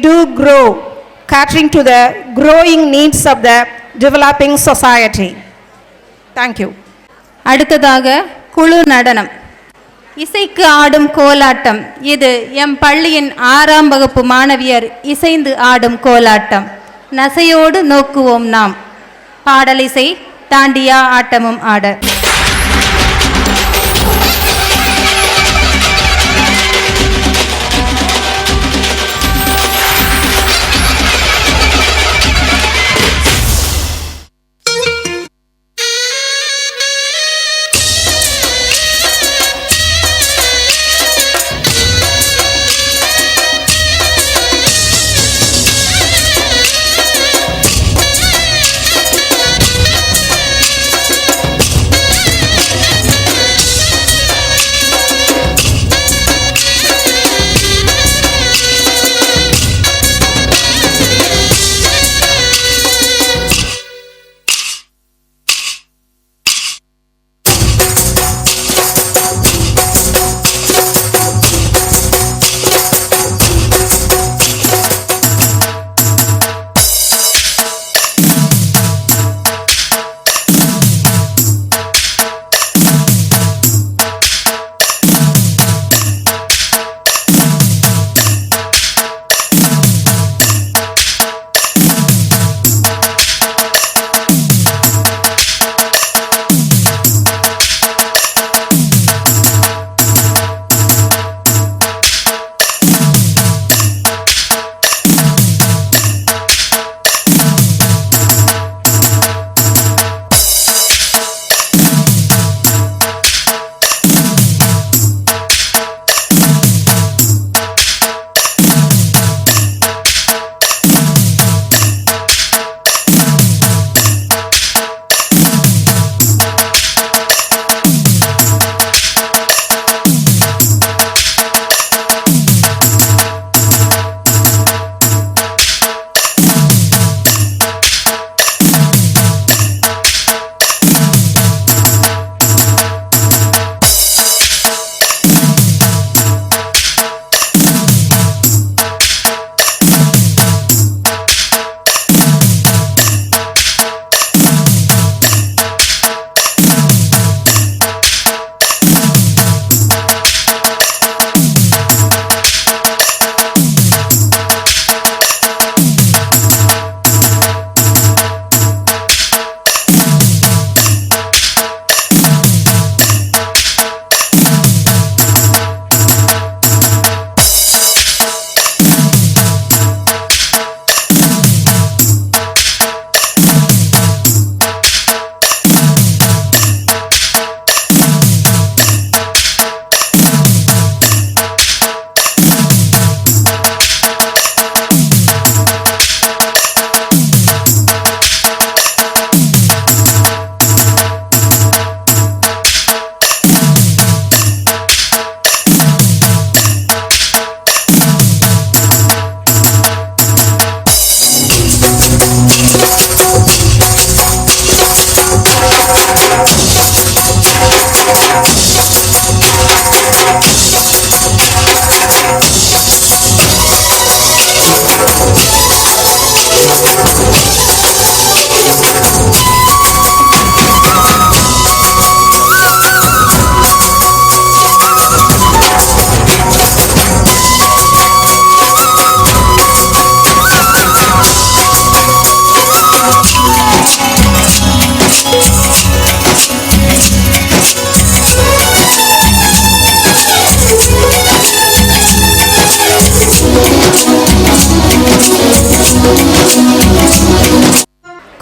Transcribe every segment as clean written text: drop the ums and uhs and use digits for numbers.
do grow, catering to the growing needs of the developing society. Thank you. அடுத்ததாக குழு நடனம். இசைக்கு ஆடும் கோலாட்டம். இது எம் பள்ளியின் 6ஆம் வகுப்பு மாணவியர் இசைந்து ஆடும் கோலாட்டம். நசையோடு நோக்குவோம் நாம். பாடலிசை, தாண்டியா ஆட்டமும் ஆட.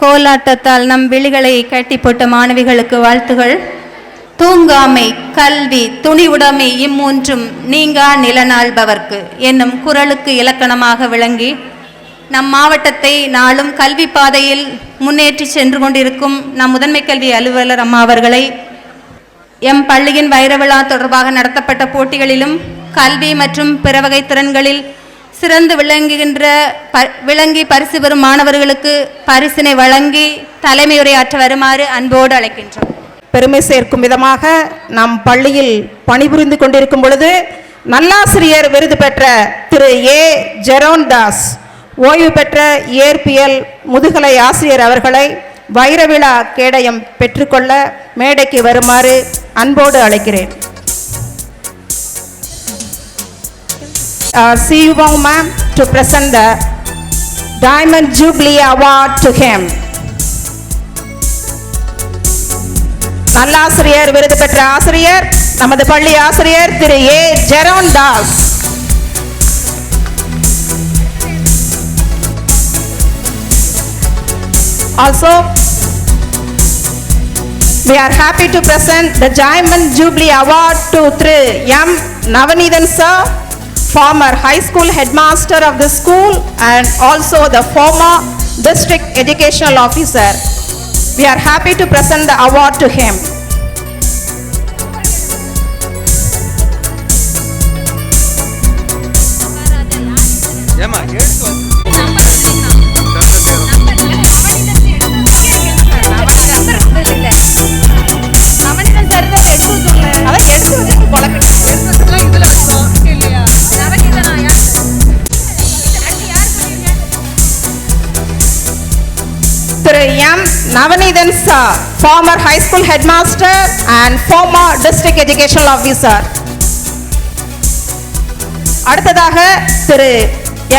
கோலாட்டத்தால் நம் விழிகளை கட்டி போட்ட மாணவிகளுக்கு வாழ்த்துகள். தூங்காமை, கல்வி, துணிவுடைமை இம்மூன்றும் நீங்கா நிலநாள்பவர்க்கு என்னும் குறளுக்கு இலக்கணமாக விளங்கி நம் மாவட்டத்தை நாளும் கல்வி பாதையில் முன்னேற்றி சென்று கொண்டிருக்கும் நம் முதன்மை கல்வி அலுவலர் அம்மா அவர்களை எம் பள்ளியின் வைர விழா தொடர்பாக நடத்தப்பட்ட போட்டிகளிலும் கல்வி மற்றும் பிற வகை திறன்களில் சிறந்து விளங்கி பரிசு பெறும் மாணவர்களுக்கு பரிசினை வழங்கி தலைமையுரையாற்ற வருமாறு அன்போடு அழைக்கின்றோம். பெருமை சேர்க்கும் விதமாக நம் பள்ளியில் பணிபுரிந்து கொண்டிருக்கும் பொழுது நல்லாசிரியர் விருது பெற்ற திரு ஏ ஜெரோன் தாஸ், ஓய்வு பெற்ற இயற்பியல் முதுகலை ஆசிரியர் அவர்களை வைரவிழா கேடயம் பெற்றுக்கொள்ள மேடைக்கு வருமாறு அன்போடு அழைக்கிறேன். CEO ma'am to present the Diamond Jubilee Award to him. நல்லாசிரியர் விருது பெற்ற ஆசிரியர் நமது பள்ளி ஆசிரியர் திரு ஏ Jeron Das. Also, we are happy to present the Diamond Jubilee Award to Thiru M. Navanithan sir, former high school headmaster of the school and also the former district educational officer. We are happy to present the award to him. Thiru M. Navanithan sir, former high school headmaster and former district educational officer. அடுத்ததாக திரு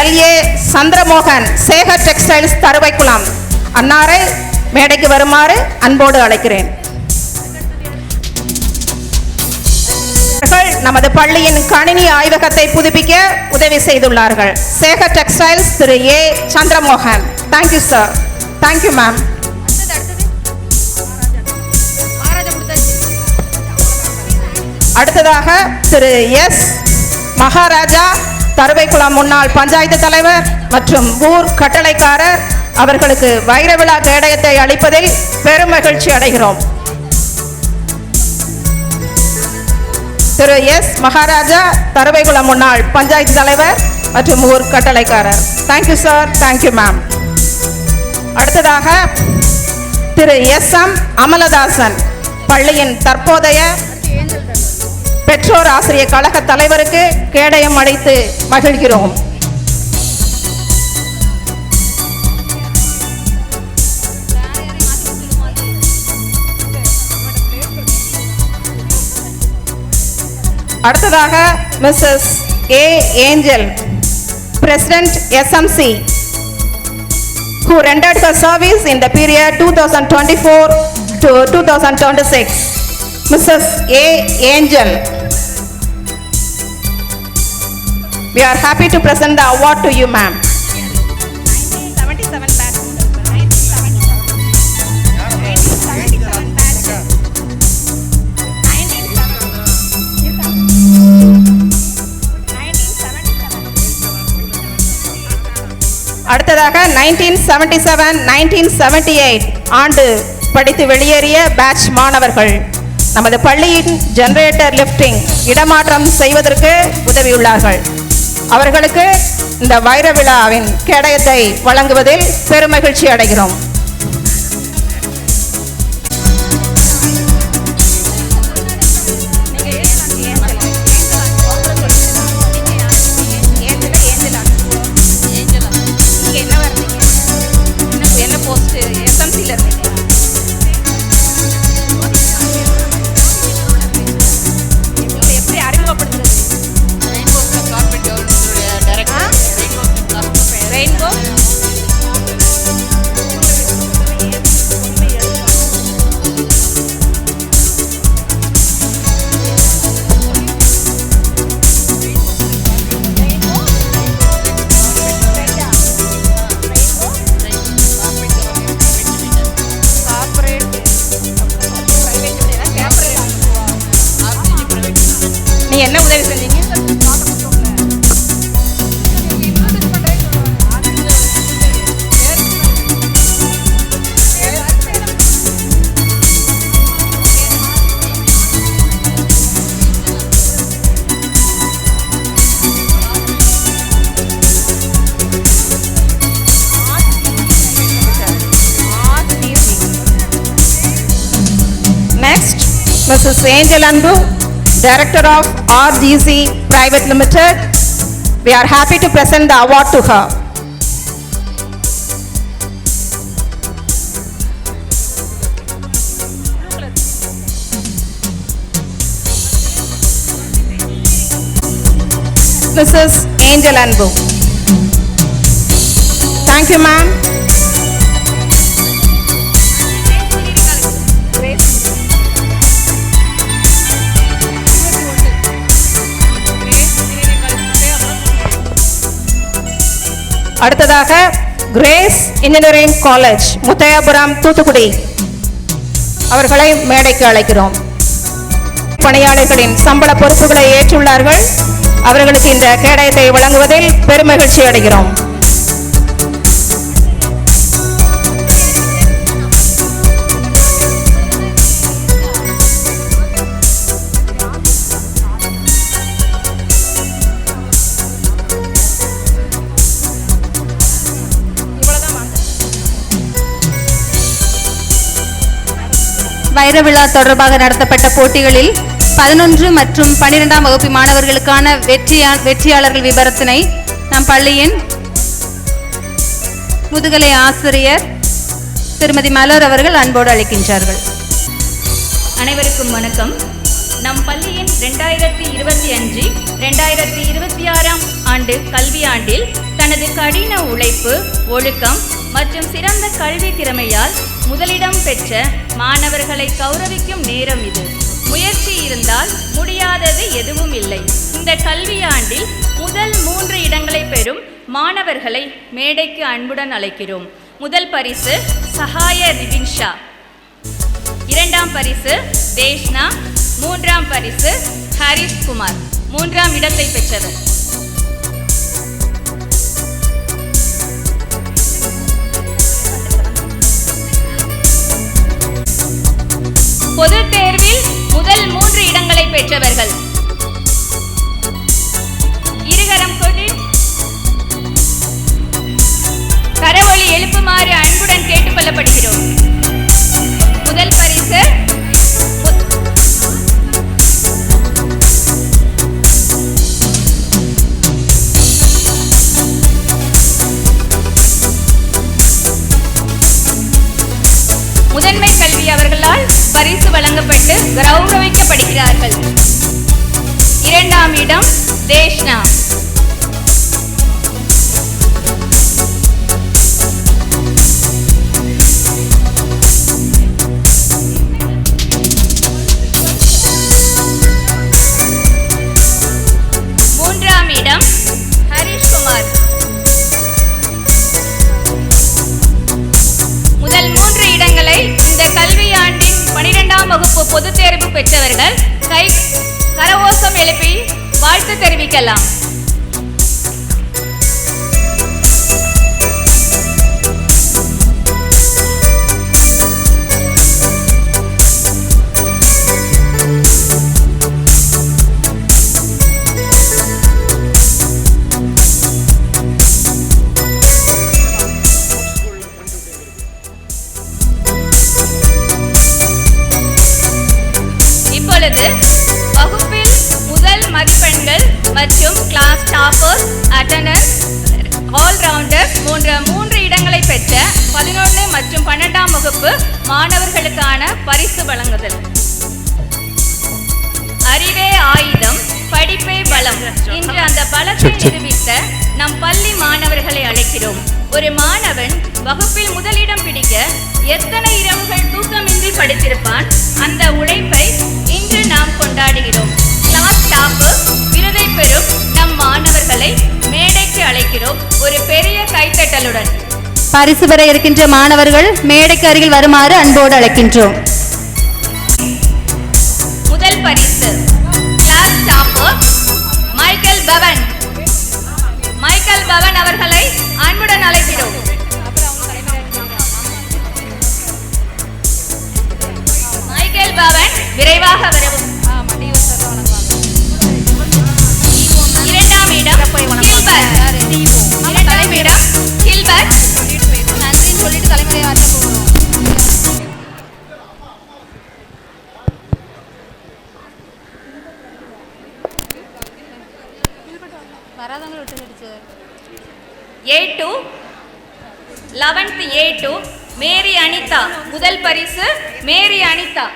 எல்.ஏ. Chandramohan, Sekar textiles Tharuvaikulam அன்னாரை மேடைக்கு வருமாறு அன்போடு அழைக்கிறேன். நமது பள்ளியின் கணினி ஆய்வகத்தை புதுப்பிக்க உதவி செய்துள்ளார்கள். சேகர் டெக்ஸ்டைல்ஸ் திரு A. Chandramohan. Thank you sir. Thank you ma'am. அடுத்ததாக திரு எஸ். மகாராஜா, தருவைக்குளம் முன்னாள் பஞ்சாயத்து தலைவர் மற்றும் ஊர் கட்டளைக்காரர் அவர்களுக்கு வைரவிழா கேடயத்தை அளிப்பதில் பெரும் மகிழ்ச்சி அடைகிறோம். திரு எஸ். மகாராஜா, தருவைக்குளம் முன்னாள் பஞ்சாயத்து தலைவர் மற்றும் ஊர் கட்டளைக்காரர். Thank you sir. Thank you ma'am. அடுத்ததாக திரு எஸ். எம். அமலதாசன், பள்ளியின் தற்போதைய பெற்றோர் ஆசிரியர் கழக தலைவருக்கு கேடயம் அளித்து மகிழ்கிறோம். அடுத்ததாக Mrs A. Angel, president SMC, who rendered her service in the period 2024 to 2026. Mrs. A. Angel. We are happy to present the award to you, ma'am. 1977 batch. 1977 batch. அடுத்ததாக 1977-1978 ஆண்டு படித்து வெளியேறிய பேட்ச் மாணவர்கள் நமது பள்ளியின் ஜெனரேட்டர் லிஃப்டிங் இடமாற்றம் செய்வதற்கு உதவியுள்ளார்கள். அவர்களுக்கு இந்த வைர விழாவின் கேடயத்தை வழங்குவதில் பெருமகிழ்ச்சி அடைகிறோம். என்ன உதவி செஞ்சீங்க? Next, Mrs. Angel Anbu, Director of RGC Private Limited. We are happy to present the award to her. Mrs. Angel Anbu. Thank you, ma'am. அடுத்ததாக grace engineering college Muthaiyapuram Thoothukudi அவர்களை மேடைக்கு அழைக்கிறோம். பணியாளர்களின் சம்பள பொறுப்புகளை ஏற்றுள்ளார்கள். அவர்களுக்கு இந்த கேடயத்தை வழங்குவதில் பெருமகிழ்ச்சி அடைகிறோம். வைர விழா தொடர்பாக நடத்தப்பட்ட போட்டிகளில் 11 மற்றும் 12ஆம் வகுப்பு மாணவர்களுக்கான வெற்றியாளர்கள் விபரத்தினை நம் பள்ளியின் முதுகலை ஆசிரியர் திருமதி மலர் அவர்கள் அன்போடு அளிக்கின்றார்கள். அனைவருக்கும் வணக்கம். நம் பள்ளியின் 2025-2026 ஆண்டு கல்வியாண்டில் தனது கடின உழைப்பு, ஒழுக்கம் மற்றும் சிறந்த கல்வி திறமையால் முதலிடம் பெற்ற மாணவர்களை கௌரவிக்கும் நேரம் இது. முயற்சி இருந்தால் முடியாதது எதுவும் இல்லை. இந்த கல்வியாண்டில் முதல் 3 இடங்களை பெறும் மாணவர்களை மேடைக்கு அன்புடன் அழைக்கிறோம். முதல் பரிசு சஹாய ரிவின்ஷா, 2ஆம் பரிசு தேஷ்னா, 3ஆம் பரிசு ஹரிஸ் குமார். 3ஆம் இடத்தை பெற்றவர். பொது தேர்வில் முதல் 3 இடங்களை பெற்றவர்கள் இருகரம் கொண்டு கரவொலி எழுப்புமாறு அன்புடன் கேட்டுக்கொள்ளப்படுகிறோம். முதல் பரிசு முதன்மை கல்வி அவர்களால் பரிசு வழங்கப்பட்டு கௌரவிக்கப்படுகிறார்கள். 2ஆம் இடம் தேஷ்னா. வகுப்பு பொதுத் தேர்வு பெற்றவர்கள் கரவோசம் எழுப்பி வாழ்த்து தெரிவிக்கலாம். வகுப்பில் முதல் மதிப்பெண்கள் மற்றும் கிளாஸ் டாப்பர்ஸ், அட்டெண்டன்ஸ், ஆல்ரவுண்டர்ஸ் போன்ற 3 இடங்களை பெற்ற 11 மற்றும் 12ஆம் வகுப்பு மாணவர்களுக்கான பரிசு வழங்குதல். அறிவே ஆயுதம், படிப்பே பலம். இன்று அந்த பலத்தை நிரூபித்த நம் பள்ளி மாணவர்களை அழைக்கிறோம். ஒரு மாணவன் வகுப்பில் முதலிடம் பிடிக்க எத்தனை இரவுகள் தூக்கமின்றி படித்திருப்பான். அந்த உழைப்பை இன்று நாம் கொண்டாடுகிறோம். கிளாஸ் டாப்பர் விருதை பெறும் நம் மாணவர்களை மேடைக்கு அழைக்கிறோம். ஒரு பெரிய கைத்தட்டலுடன் பரிசு பெற இருக்கின்ற மாணவர்கள் மேடைக்கு அருகில் வருமாறு அன்போடு அழைக்கின்றோம். முதல் பரிசு class topper Michael Pavan. Michael Pavan அவர்களை அன்புடன் அழைக்கிறோம். மைக்கேல் பவன் விரைவாக வரவும். 2ஆம் இடம் கில்பர்ட். 2ஆம் இடம் கில்பர்ட். நன்றி சொல்லிட்டு தலைமுறை மாற்ற போகிறோம். A2 11th A2 மேரி அனிதா. முதல் பரிசு மேரி அனிதா.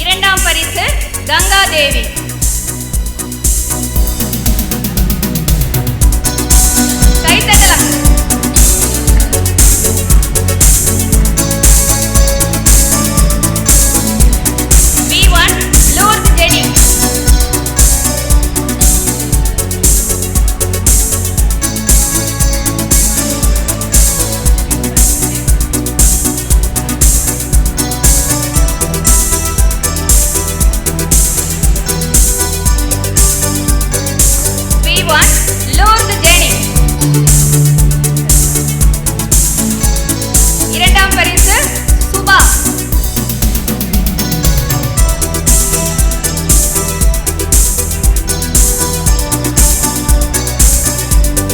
இரண்டாம் பரிசு கங்காதேவி. கைத்தட்டலாம். B1 Lourdu Jenny. Lourdu Jenny. இரண்டாம் பரிசு சுபா.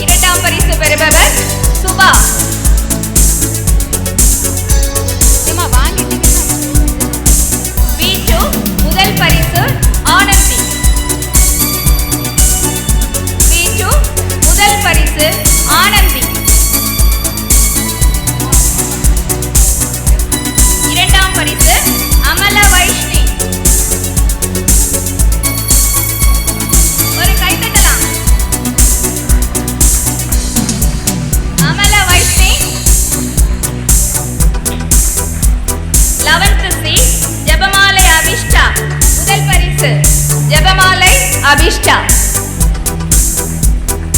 இரண்டாம் பரிசு பெறுபவர் சுபா. B2 முதல் பரிசு ஆனந்தி. முதல் பரிசு ஆனந்தி. இரண்டாம் பரிசு அமல வைஷ்ணி. ஒரு கைத்தட்டலாம். அமல வைஷ்ணி. 11th C ஜெபமாலை அபிஷ்டா. முதல் பரிசு ஜெபமாலை அபிஷ்டா.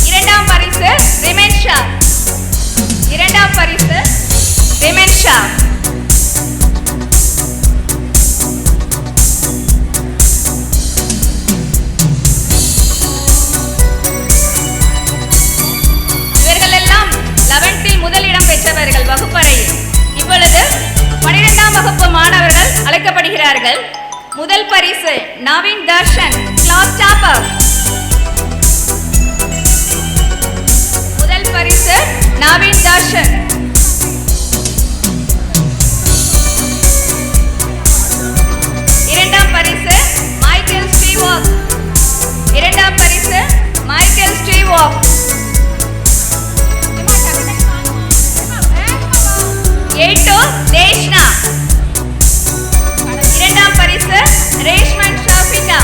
இரண்டாம் பரிசு ரிமென்ஷா. இரண்டாம் பரிசு ரிமென்ஷா. இவர்கள் எல்லாம் 11th முதலிடம் பெற்றவர்கள் வகுப்பறையில். இப்பொழுது 12ஆம் வகுப்பு மாணவர்கள் அழைக்கப்படுகிறார்கள். முதல் பரிசு நவீன் தர்ஷன் கிளாஸ் டாப்பர். பரிசு நவீன் தர்ஷன். இரண்டாம் பரிசு மைக்கேல் ஸ்டீவாக். இரண்டாம் பரிசு மைக்கேல் ஸ்டீவாக். A2 தேஷ்னா. இரண்டாம் பரிசு ரேஷ்மன் ஷாஃபிகா.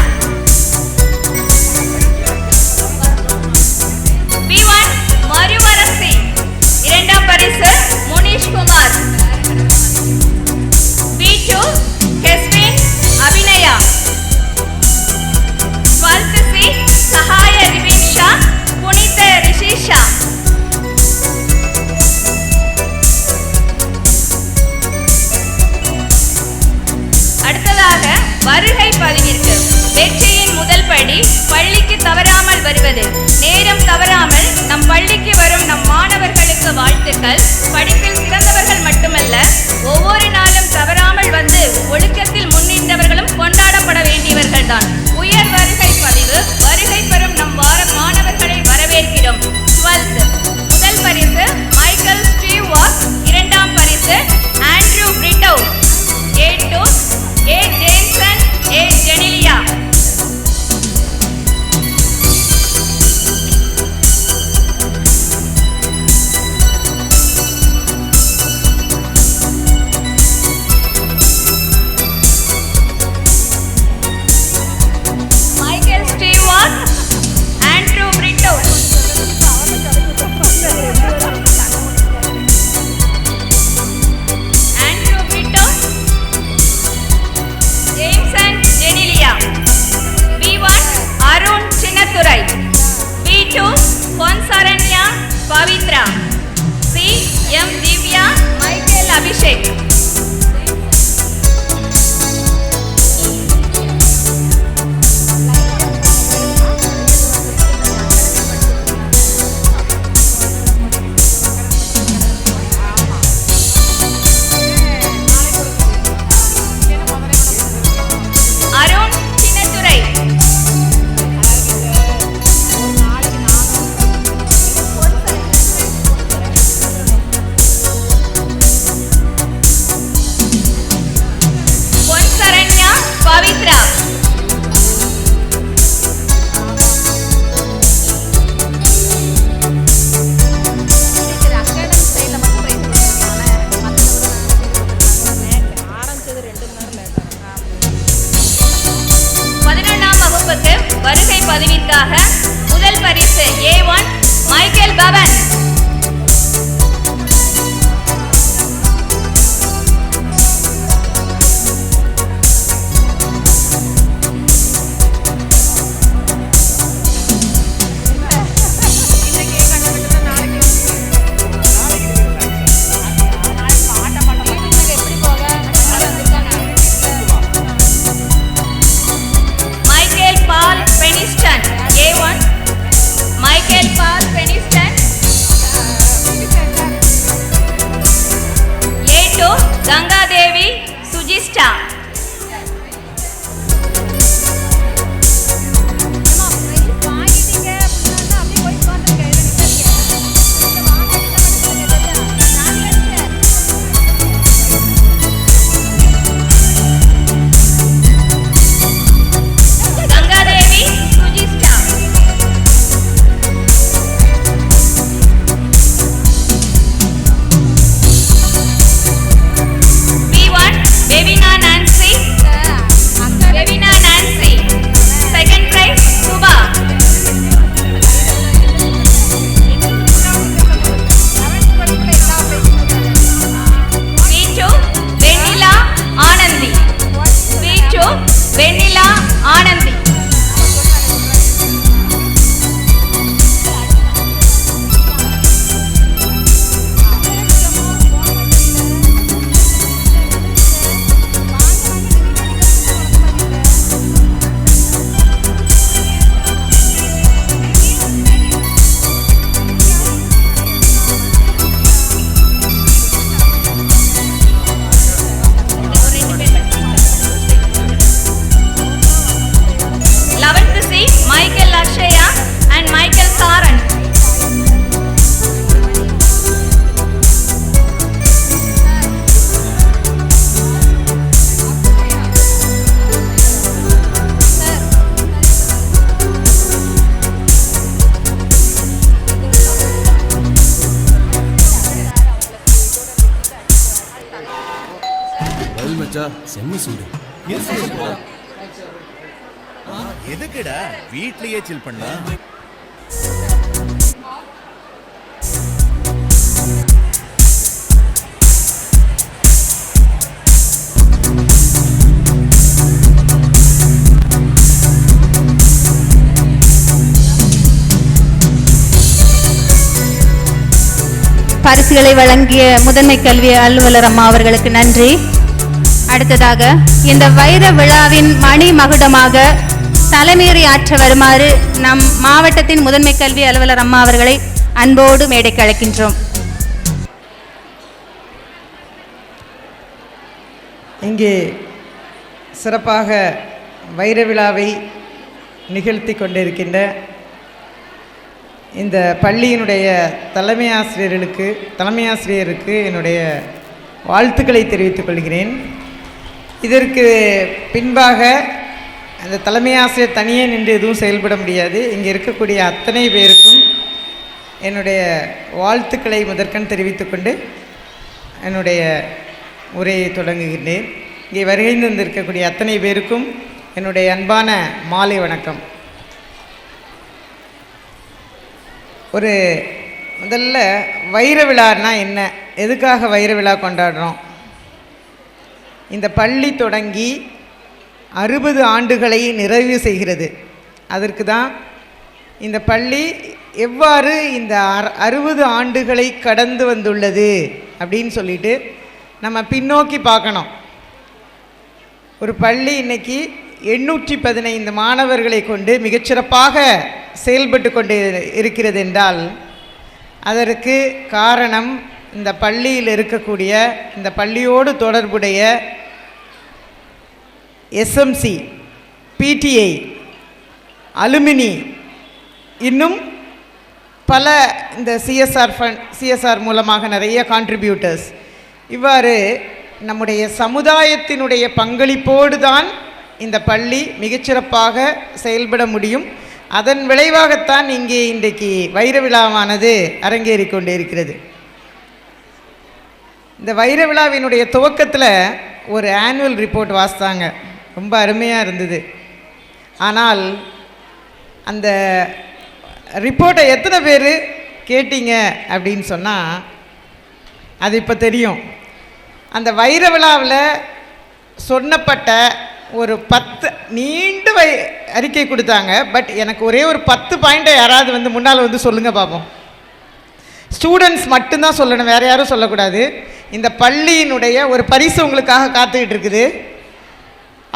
B1 மறுவரசி. இரண்டாம் பரிசு Munish Kumar. B2 கெஸ்வின் Abhinaya. 12th C சகாய ரிவிஷா புனித ரிஷிஷா. அடுத்ததாக வருகை பதிவிற்கு. வெற்றியின் முதல் படி பள்ளிக்கு தவறாமல் வருவது. நேரம் தவறாமல் நம் பள்ளிக்கு வரும் நம் மாணவர்களுக்கு வாழ்த்துக்கள். படிப்பில் சிறந்தவர்கள் மட்டுமல்ல, ஒவ்வொரு நாளும் தவறாமல் வந்து ஒழுக்கத்தில் முன்னின்றவர்களும் கொண்டாடப்பட வேண்டியவர்கள் தான். உயர் வருகை பதிவு. வருகை பெறும் நம் மாணவர்களை வரவேற்கிறோம். 12th முதல் பரிசு மைக்கேல் ஸ்டீவாக். இரண்டாம் பரிசு Andrew Brito. A2 A Jameson A Genelia. Sujishta. Vennila Anandhi. Michael Akshaya and Michael Saran. செம்ம சூடு. எதுக்குடா வீட்லயே சில் பண்ணா? பரிசுகளை வழங்கிய முதன்மை கல்வி அலுவலர் அம்மா அவர்களுக்கு நன்றி. அடுத்ததாக இந்த வைர விழாவின் மணி மகுடமாக தலைமையுரை ஆற்ற வருமாறு நம் மாவட்டத்தின் முதன்மை கல்வி அலுவலர் அம்மா அவர்களை அன்போடு மேடைக்கு அழைக்கின்றோம். இங்கே சிறப்பாக வைர விழாவை நிகழ்த்தி கொண்டிருக்கின்ற இந்த பள்ளியினுடைய தலைமை ஆசிரியருக்கு என்னுடைய வாழ்த்துக்களை தெரிவித்துக் கொள்கிறேன். இதற்கு பின்பாக அந்த தலைமை ஆசிரியர் தனியே நின்று எதுவும் செயல்பட முடியாது. இங்கே இருக்கக்கூடிய அத்தனை பேருக்கும் என்னுடைய வாழ்த்துக்களை முதற்கண் தெரிவித்துக்கொண்டு என்னுடைய உரையை தொடங்குகின்றேன். இங்கே வருகை தந்திருக்கக்கூடிய அத்தனை பேருக்கும் என்னுடைய அன்பான மாலை வணக்கம். முதல்ல வைர விழான்னா என்ன, எதுக்காக வைர விழா கொண்டாடுறோம்? இந்த பள்ளி தொடங்கி 60 ஆண்டுகளை நிறைவு செய்கிறது. அதற்கு தான் இந்த பள்ளி எவ்வாறு இந்த 60 ஆண்டுகளை கடந்து வந்துள்ளது அப்படின்னு சொல்லிட்டு நம்ம பின்னோக்கி பார்க்கணும். ஒரு பள்ளி இன்னைக்கு 815 மாணவர்களை கொண்டு மிகச்சிறப்பாக செயல்பட்டு கொண்டு இருக்கிறது என்றால் அதற்கு காரணம் இந்த பள்ளியில் இருக்கக்கூடிய, இந்த பள்ளியோடு தொடர்புடைய எஸ்எம்சி, பிடிஐ, அலுமினி, இன்னும் பல இந்த சிஎஸ்ஆர் மூலமாக நிறைய கான்ட்ரிபியூட்டர்ஸ், இவ்வாறு நம்முடைய சமுதாயத்தினுடைய பங்களிப்போடு தான் இந்த பள்ளி மிகச்சிறப்பாக செயல்பட முடியும். அதன் விளைவாகத்தான் இங்கே இன்றைக்கு வைர விழாவானது அரங்கேறி கொண்டு இருக்கிறது. இந்த வைர விழாவினுடைய துவக்கத்தில் ஒரு ஆனுவல் ரிப்போர்ட் வாசித்தாங்க, ரொம்ப அருமையாக இருந்தது. ஆனால் அந்த ரிப்போர்ட்டை எத்தனை பேர் கேட்டீங்க அப்படின்னு சொன்னால் அது இப்போ தெரியும். அந்த வைர விழாவில் சொன்னப்பட்ட ஒரு 10 நீண்ட அறிக்கை கொடுத்தாங்க. பட் எனக்கு ஒரே ஒரு 10 பாயிண்ட்டை யாராவது முன்னால் சொல்லுங்கள் பார்ப்போம். ஸ்டூடெண்ட்ஸ் மட்டும்தான் சொல்லணும், வேறு யாரும் சொல்லக்கூடாது. இந்த பள்ளியினுடைய ஒரு பரிசு உங்களுக்காக காத்துக்கிட்டு இருக்குது.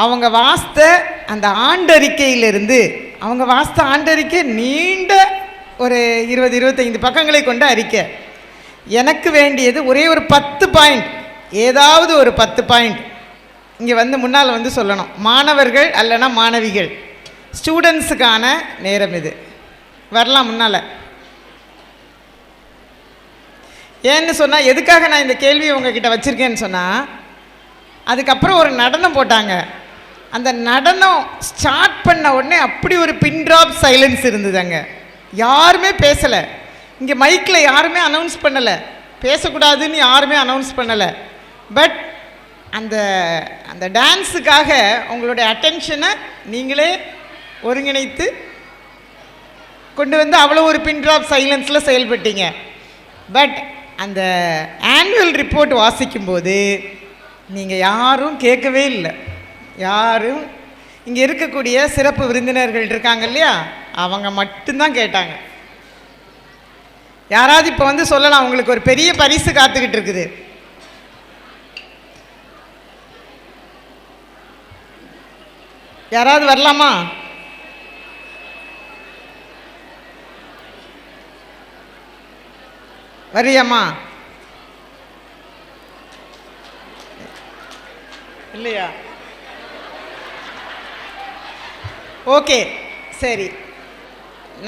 அவங்க வாசித்த அந்த ஆண்டறிக்கையிலிருந்து, அவங்க வாசித்த ஆண்டறிக்கை நீண்ட ஒரு 20-25 பக்கங்களை கொண்ட அறிக்கை. எனக்கு வேண்டியது ஒரே ஒரு 10 பாயிண்ட், ஏதாவது ஒரு 10 பாயிண்ட் இங்கே வந்து முன்னால் வந்து சொல்லணும். மாணவர்கள் அல்லனா மாணவிகள், ஸ்டூடெண்ட்ஸுக்கான நேரம் இது. வரலாம் முன்னால். ஏன்னு சொன்னால், எதுக்காக நான் இந்த கேள்வியை உங்ககிட்ட வச்சுருக்கேன்னு சொன்னால், அதுக்கப்புறம் ஒரு நடனம் போட்டாங்க. அந்த நடனம் ஸ்டார்ட் பண்ண உடனே அப்படி ஒரு பின் ட்ராப் சைலன்ஸ் இருந்தது. அங்கே யாருமே பேசலை. இங்கே மைக்கில் யாருமே அனௌன்ஸ் பண்ணலை, பேசக்கூடாதுன்னு யாருமே அனௌன்ஸ் பண்ணலை. பட் அந்த அந்த டான்ஸுக்காக உங்களுடைய அட்டென்ஷனை நீங்களே ஒருங்கிணைத்து கொண்டு வந்து அவ்வளோ ஒரு பின் ட்ராப் சைலன்ஸில் செயல்பட்டீங்க. பட் அந்த ஆனுவல் ரிப்போர்ட் வாசிக்கும்போது நீங்கள் யாரும் கேட்கவே இல்லை. யாரும் இங்கே இருக்கக்கூடிய சிறப்பு விருந்தினர்கள் இருக்காங்க இல்லையா, அவங்க மட்டும்தான் கேட்டாங்க. யாராவது இப்போ வந்து சொல்லலாம், உங்களுக்கு ஒரு பெரிய பரிசு காத்துக்கிட்டு இருக்குது. யாராவது வரலாமா? வரியாம்மா? இல்லையா? ஓகே, சரி.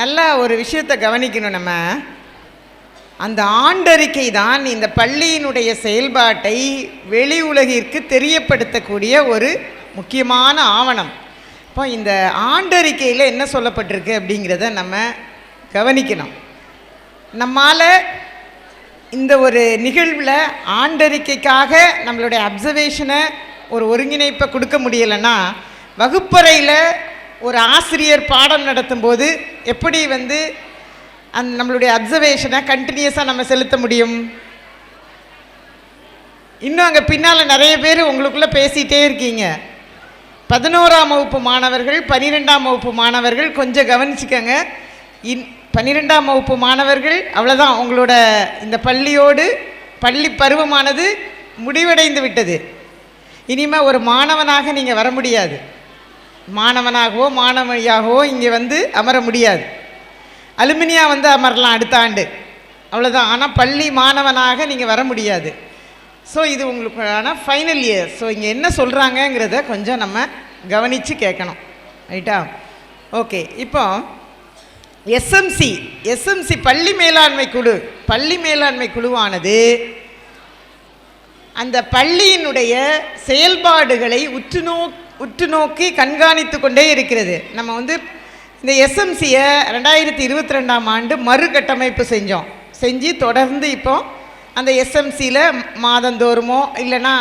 நல்லா ஒரு விஷயத்தை கவனிக்கணும். நம்ம அந்த ஆண்டறிக்கை தான் இந்த பள்ளியினுடைய செயல்பாட்டை வெளி உலகிற்கு தெரியப்படுத்தக்கூடிய ஒரு முக்கியமான ஆவணம். இப்போ இந்த ஆண்டறிக்கையில் என்ன சொல்லப்பட்டிருக்கு அப்படிங்கிறத நம்ம கவனிக்கணும். நம்மால் இந்த ஒரு நிகழ்வில் ஆண்டறிக்கைக்காக நம்மளுடைய அப்சர்வேஷனை ஒரு ஒருங்கிணைப்பை கொடுக்க முடியலைன்னா, வகுப்பறையில் ஒரு ஆசிரியர் பாடம் நடத்தும்போது எப்படி வந்து நம்மளுடைய அப்சர்வேஷனை கண்டினியூஸாக நம்ம செலுத்த முடியும்? இன்னும் அங்கே பின்னால் நிறைய பேர் உங்களுக்குள்ளே பேசிகிட்டே இருக்கீங்க. 11ஆம் வகுப்பு மாணவர்கள், 12ஆம் வகுப்பு மாணவர்கள் கொஞ்சம் கவனிச்சுக்கங்க. 12ஆம் வகுப்பு மாணவர்கள் அவ்வளோதான், உங்களோட இந்த பள்ளியோடு பள்ளி பருவமானது முடிவடைந்து விட்டது. இனிமேல் ஒரு மாணவனாக நீங்கள் வர முடியாது. மாணவனாகவோ மாணவியாகவோ இங்கே வந்து அமர முடியாது. அலுமினியா வந்து அமரலாம் அடுத்த ஆண்டு, அவ்வளோதான். ஆனால் பள்ளி மாணவனாக நீங்கள் வர முடியாது. ஸோ இது உங்களுக்கான ஃபைனல் இயர். ஸோ இங்கே என்ன சொல்கிறாங்கங்கிறத கொஞ்சம் நம்ம கவனித்து கேட்கணும். ரைட்டா? ஓகே. இப்போ எஸ்எம்சி பள்ளி மேலாண்மை குழு, பள்ளி மேலாண்மை குழுவானது அந்த பள்ளியினுடைய செயல்பாடுகளை உற்று நோக்கி கண்காணித்து கொண்டே இருக்கிறது. நம்ம வந்து இந்த எஸ்எம்சியை 2022ஆம் ஆண்டு மறுகட்டமைப்பு செஞ்சு தொடர்ந்து இப்போ அந்த எஸ்எம்சியில் மாதந்தோறுமோ இல்லைன்னா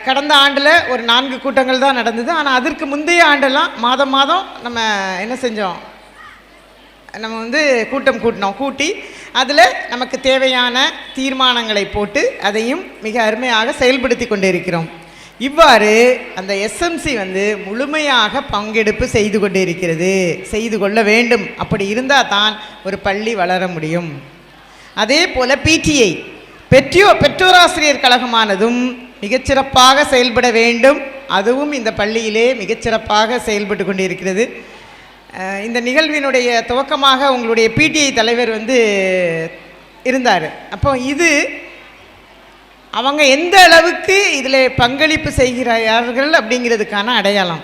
கடந்த ஆண்டில் ஒரு 4 கூட்டங்கள் தான் நடந்தது. ஆனால் அதற்கு முந்தைய ஆண்டெல்லாம் மாதம் நம்ம என்ன செஞ்சோம், நம்ம வந்து கூட்டம் கூட்டி அதில் நமக்கு தேவையான தீர்மானங்களை போட்டு அதையும் மிக அருமையாக செயல்படுத்தி கொண்டு இருக்கிறோம். இவ்வாறு அந்த எஸ்எம்சி வந்து முழுமையாக பங்கெடுப்பு செய்து கொண்டு இருக்கிறது, செய்து கொள்ள வேண்டும். அப்படி இருந்தால் தான் ஒரு பள்ளி வளர முடியும். அதே போல் பிடிஐ, பெற்றோராசிரியர் கழகமானதும் மிகச்சிறப்பாக செயல்பட வேண்டும். அதுவும் இந்த பள்ளியிலே மிகச்சிறப்பாக செயல்பட்டு கொண்டு இருக்கிறது. இந்த நிகழ்வினுடைய துவக்கமாக உங்களுடைய பிடிஐ தலைவர் வந்து இருந்தார். அப்போ இது அவங்க எந்த அளவுக்கு இதில் பங்களிப்பு செய்கிறார்கள் அப்படிங்கிறதுக்கான அடையாளம்.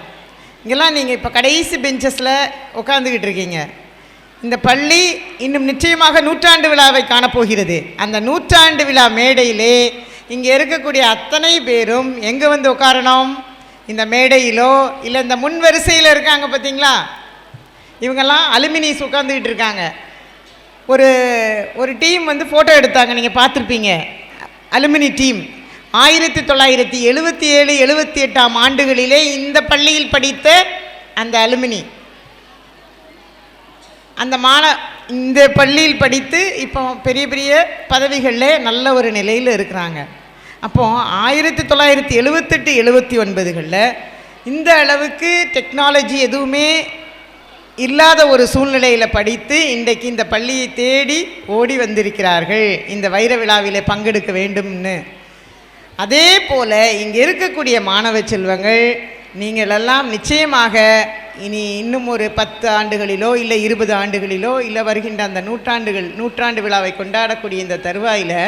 இங்கெல்லாம் நீங்கள் இப்போ கடைசி பெஞ்சஸில் உட்காந்துக்கிட்டு இருக்கீங்க. இந்த பள்ளி இன்னும் நிச்சயமாக 100ஆண்டு விழாவை காணப்போகிறது. அந்த 100ஆண்டு விழா மேடையிலே இங்கே இருக்கக்கூடிய அத்தனை பேரும் எங்கே வந்து உட்காரணும்? இந்த மேடையிலோ இல்லை இந்த முன் வரிசையில் இருக்காங்க பார்த்தீங்களா, இவங்கெல்லாம் அலுமினிஸ் உட்காந்துக்கிட்டு இருக்காங்க. ஒரு டீம் வந்து ஃபோட்டோ எடுத்தாங்க, நீங்கள் பார்த்துருப்பீங்க. அலுமினி டீம் 1977, 78ஆம் ஆண்டுகளிலே இந்த பள்ளியில் படித்த அந்த அலுமினி, அந்த இந்த பள்ளியில் படித்து இப்போ பெரிய பெரிய பதவிகளில் நல்ல ஒரு நிலையில் இருக்கிறாங்க. அப்போது 1978, 79களில் இந்த அளவுக்கு டெக்னாலஜி எதுவுமே இல்லாத ஒரு சூழ்நிலையில் படித்து இன்றைக்கு இந்த பள்ளியை தேடி ஓடி வந்திருக்கிறார்கள் இந்த வைர விழாவிலே பங்கெடுக்க வேண்டும்னு. அதே போல் இங்கே இருக்கக்கூடிய மாணவ செல்வங்கள் நீங்களெல்லாம் நிச்சயமாக இன்னும் ஒரு 10 ஆண்டுகளிலோ இல்லை 20 ஆண்டுகளிலோ இல்லை வருகின்ற அந்த 100ஆண்டு விழாவை கொண்டாடக்கூடிய இந்த தருவாயில்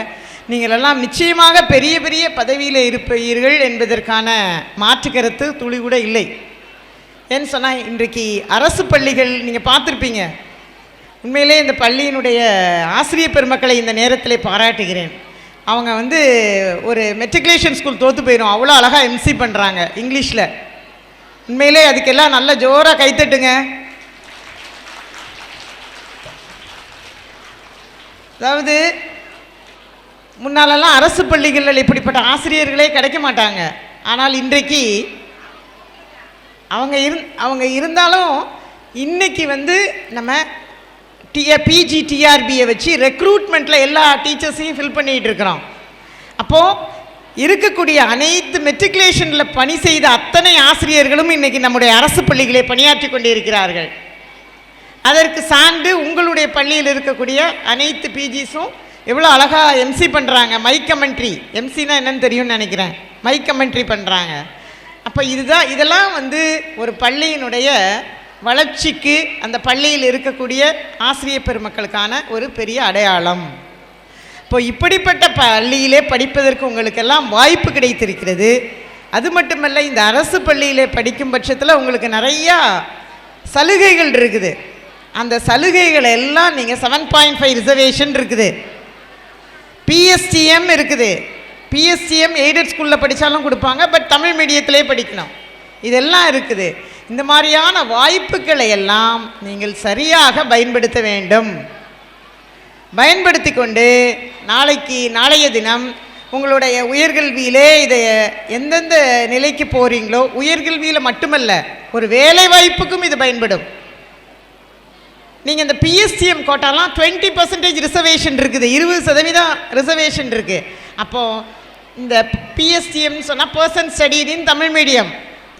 நீங்கள் எல்லாம் நிச்சயமாக பெரிய பெரிய பதவியில் இருப்பீர்கள் என்பதற்கான மாற்று கருத்து துளி கூட இல்லை. ஏன்னு சொன்னால் இன்றைக்கு அரசு பள்ளிகள் நீங்கள் பார்த்துருப்பீங்க. உண்மையிலே இந்த பள்ளியினுடைய ஆசிரியர் பெருமக்களை இந்த நேரத்தில் பாராட்டுகிறேன். அவங்க ஒரு மெட்ரிகுலேஷன் ஸ்கூல் தோற்று போயிடும், அவ்வளோ அழகாக எம்சி பண்ணுறாங்க இங்கிலீஷில். உண்மையிலே அதுக்கெல்லாம் நல்ல ஜோராக கைத்தட்டுங்க. அதாவது முன்னாலெல்லாம் அரசு பள்ளிகளில் இப்படிப்பட்ட ஆசிரியர்களே கிடைக்க மாட்டாங்க. ஆனால் இன்றைக்கு அவங்க இருந்தாலும் இன்னைக்கு நம்ம பிஜி டிஆர்பியை வச்சு ரெக்ரூட்மெண்ட்டில் எல்லா டீச்சர்ஸையும் ஃபில் பண்ணிகிட்டு இருக்கிறோம். அப்போது இருக்கக்கூடிய அனைத்து மெட்ரிகுலேஷனில் பணி செய்த அத்தனை ஆசிரியர்களும் இன்றைக்கி நம்முடைய அரசு பள்ளிகளை பணியாற்றி கொண்டு இருக்கிறார்கள். அதற்கு சான்று உங்களுடைய பள்ளியில் இருக்கக்கூடிய அனைத்து பிஜிஸும் எவ்வளோ அழகாக எம்சி பண்ணுறாங்க. மைக் கமெண்ட்ரி, எம்சினா என்னன்னு தெரியும்னு நினைக்கிறேன். மைக் கமெண்ட்ரி பண்ணுறாங்க. அப்போ இதெல்லாம் ஒரு பள்ளியினுடைய வளர்ச்சிக்கு, அந்த பள்ளியில் இருக்கக்கூடிய ஆசிரியர் பெருமக்களுக்கான ஒரு பெரிய அடையாளம். இப்போ இப்படிப்பட்ட பள்ளியிலே படிப்பதற்கு உங்களுக்கெல்லாம் வாய்ப்பு கிடைத்திருக்கிறது. அது மட்டுமல்ல, இந்த அரசு பள்ளியிலே படிக்கும் பட்சத்தில் உங்களுக்கு நிறையா சலுகைகள் இருக்குது. அந்த சலுகைகள் எல்லாம் நீங்கள் 7.5 ரிசர்வேஷன் இருக்குது, பிஎஸ்டிஎம் இருக்குது. பிஎஸ்டிஎம் எய்டட் ஸ்கூலில் படித்தாலும் கொடுப்பாங்க, பட் தமிழ் மீடியத்திலே படிக்கணும். இதெல்லாம் இருக்குது. இந்த மாதிரியான வாய்ப்புகளை எல்லாம் நீங்கள் சரியாக பயன்படுத்த வேண்டும். பயன்படுத்தி கொண்டு நாளைய தினம் உங்களுடைய உயர்கல்வியிலே இதை எந்தெந்த நிலைக்கு போகிறீங்களோ, உயர்கல்வியில் மட்டுமல்ல ஒரு வேலை வாய்ப்புக்கும் இது பயன்படும். நீங்கள் இந்த பிஎஸ்டிஎம் கோட்டாலாம் 20% ரிசர்வேஷன் இருக்குது, 20% ரிசர்வேஷன் இருக்குது. அப்போது இந்த பிஎஸ்டிஎம் சொன்னால் பர்சன் ஸ்டடீட் இன் தமிழ் மீடியம்,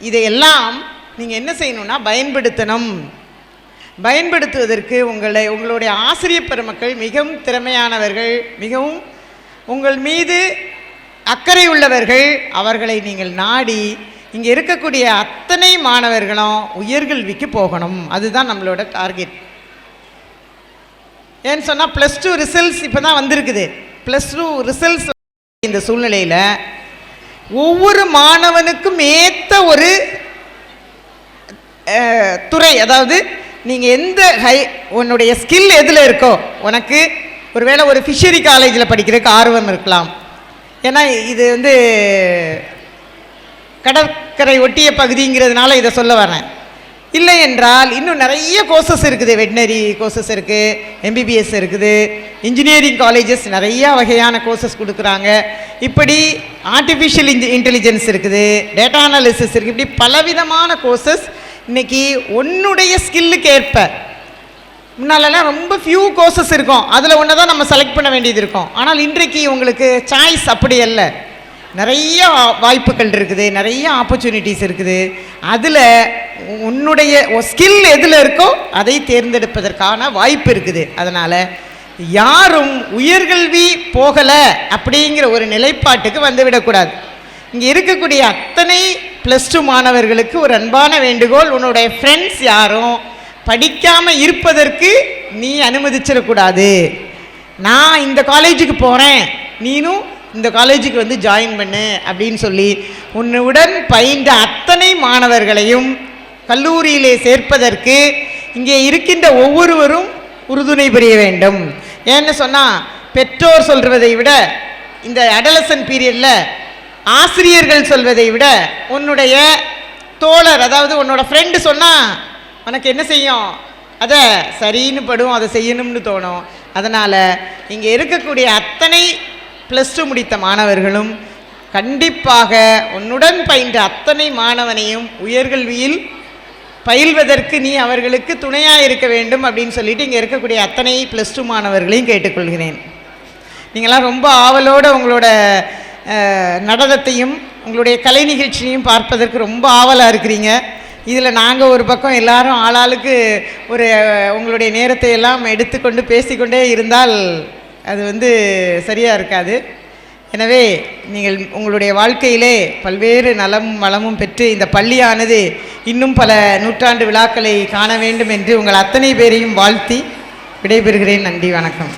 இதையெல்லாம் நீங்கள் என்ன செய்யணும்னா பயன்படுத்தணும். பயன்படுத்துவதற்கு உங்களுடைய ஆசிரியர் பெருமக்கள் மிகவும் திறமையானவர்கள், மிகவும் உங்கள் மீது அக்கறை உள்ளவர்கள். அவர்களை நீங்கள் நாடி இங்கே இருக்கக்கூடிய அத்தனை மாணவர்களும் உயர்கல்விக்கு போகணும். அதுதான் நம்மளோட டார்கெட். ஏன்னு சொன்னால் +2 ரிசல்ட்ஸ் இப்போ தான் வந்திருக்குது. +2 ரிசல்ட்ஸ் இந்த சூழ்நிலையில் ஒவ்வொரு மாணவனுக்கும் ஏற்ற ஒரு துறை, அதாவது நீங்கள் எந்த உன்னுடைய ஸ்கில் எதில் இருக்கோ, உனக்கு ஒருவேளை ஒரு ஃபிஷரி காலேஜில் படிக்கிறதுக்கு ஆர்வம் இருக்கலாம். ஏன்னா இது கடற்கரை ஒட்டிய பகுதிங்கிறதுனால இதை சொல்ல வரேன். இல்லை என்றால் இன்னும் நிறைய கோர்சஸ் இருக்குது. வெட்னரி கோர்சஸ் இருக்குது, எம்பிபிஎஸ் இருக்குது, இன்ஜினியரிங் காலேஜஸ் நிறையா வகையான கோர்சஸ் கொடுக்குறாங்க. இப்படி ஆர்டிஃபிஷியல் இன்டெலிஜென்ஸ் இருக்குது, டேட்டா அனாலிசிஸ் இருக்குது. இப்படி பலவிதமான கோர்சஸ் இன்றைக்கி உன்னுடைய ஸ்கில்லுக்கு ஏற்ப. முன்னாலெல்லாம் ரொம்ப ஃபியூ கோர்சஸ் இருக்கும், அதில் ஒன்று தான் நம்ம செலக்ட் பண்ண வேண்டியது இருக்கும். ஆனால் இன்றைக்கு உங்களுக்கு சாய்ஸ் அப்படி அல்ல, நிறைய வாய்ப்புகள் இருக்குது, நிறைய ஆப்பர்ச்சுனிட்டிஸ் இருக்குது. அதில் உன்னுடைய ஸ்கில் எதில் இருக்கோ அதை தேர்ந்தெடுப்பதற்கான வாய்ப்பு இருக்குது. அதனால் யாரும் உயர்கல்வி போகலை அப்படிங்கிற ஒரு நிலைப்பாட்டுக்கு வந்துவிடக்கூடாது. இங்கே இருக்கக்கூடிய அத்தனை +2 மாணவர்களுக்கு ஒரு அன்பான வேண்டுகோள், உன்னுடைய ஃப்ரெண்ட்ஸ் யாரும் படிக்காமல் இருப்பதற்கு நீ அனுமதிச்சிடக்கூடாது. நான் இந்த காலேஜுக்கு போகிறேன், நீனும் இந்த காலேஜுக்கு ஜாயின் பண்ணு அப்படின்னு சொல்லி உன்னுடன் பயின்ற அத்தனை மாணவர்களையும் கல்லூரியிலே சேர்ப்பதற்கு இங்கே இருக்கின்ற ஒவ்வொருவரும் உறுதுணை புரிய வேண்டும். ஏன்னு சொன்னால் பெற்றோர் சொல்வதை விட, இந்த அடலசன் பீரியடில் ஆசிரியர்கள் சொல்வதை விட உன்னுடைய தோழர், அதாவது உன்னோட ஃப்ரெண்டு சொன்னால் உனக்கு என்ன செய்யும், அதை சரின்னு படும், அதை செய்யணும்னு தோணும். அதனால் இங்கே இருக்கக்கூடிய அத்தனை +2 முடித்த மாணவர்களும் கண்டிப்பாக உன்னுடன் பயின்ற அத்தனை மாணவனையும் உயர்கல்வியில் பயில்வதற்கு நீ அவர்களுக்கு துணையாக இருக்க வேண்டும் அப்படின்னு சொல்லிட்டு இங்கே இருக்கக்கூடிய அத்தனை +2 மாணவர்களையும் கேட்டுக்கொள்கிறேன். நீங்களாம் ரொம்ப ஆவலோடு உங்களோட நடனத்தையும் உங்களுடைய கலை நிகழ்ச்சியையும் பார்ப்பதற்கு ரொம்ப ஆவலாக இருக்கிறீங்க. இதில் நாங்கள் ஒரு பக்கம் எல்லாரும் ஆளாளுக்கு உங்களுடைய நேரத்தை எல்லாம் எடுத்துக்கொண்டு பேசிக்கொண்டே இருந்தால் அது சரியாக இருக்காது. எனவே நீங்கள் உங்களுடைய வாழ்க்கையிலே பல்வேறு நலமும் வளமும் பெற்று இந்த பள்ளியானது இன்னும் பல நூற்றாண்டு விழாக்களை காண வேண்டும் என்று உங்கள் அத்தனை பேரையும் வாழ்த்தி விடைபெறுகிறேன். நன்றி, வணக்கம்.